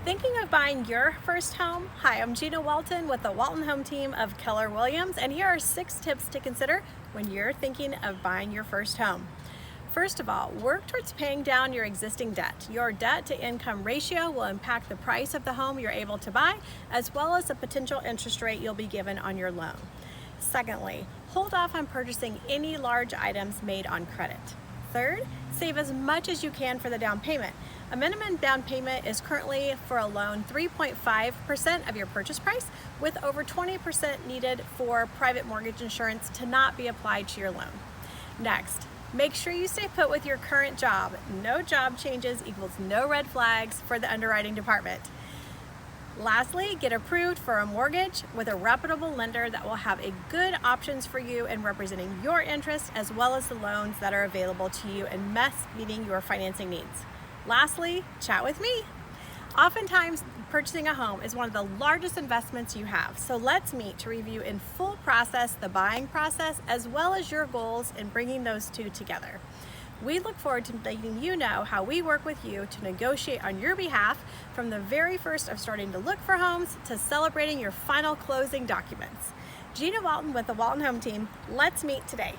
Thinking of buying your first home? Hi, I'm Gina Walton with the Walton Home Team of Keller Williams, and here are 6 tips to consider when you're thinking of buying your first home. First of all, work towards paying down your existing debt. Your debt to income ratio will impact the price of the home you're able to buy, as well as the potential interest rate you'll be given on your loan. Secondly, hold off on purchasing any large items made on credit. Third, save as much as you can for the down payment. A minimum down payment is currently for a loan 3.5% of your purchase price, with over 20% needed for private mortgage insurance to not be applied to your loan. Next, make sure you stay put with your current job. No job changes equals no red flags for the underwriting department. Lastly, get approved for a mortgage with a reputable lender that will have a good options for you in representing your interests, as well as the loans that are available to you and best meeting your financing needs. Lastly, chat with me. Oftentimes, purchasing a home is one of the largest investments you have, so let's meet to review in full process the buying process as well as your goals in bringing those two together. We look forward to letting you know how we work with you to negotiate on your behalf, from the very first of starting to look for homes to celebrating your final closing documents. Gina Walton with the Walton Home Team. Let's meet today.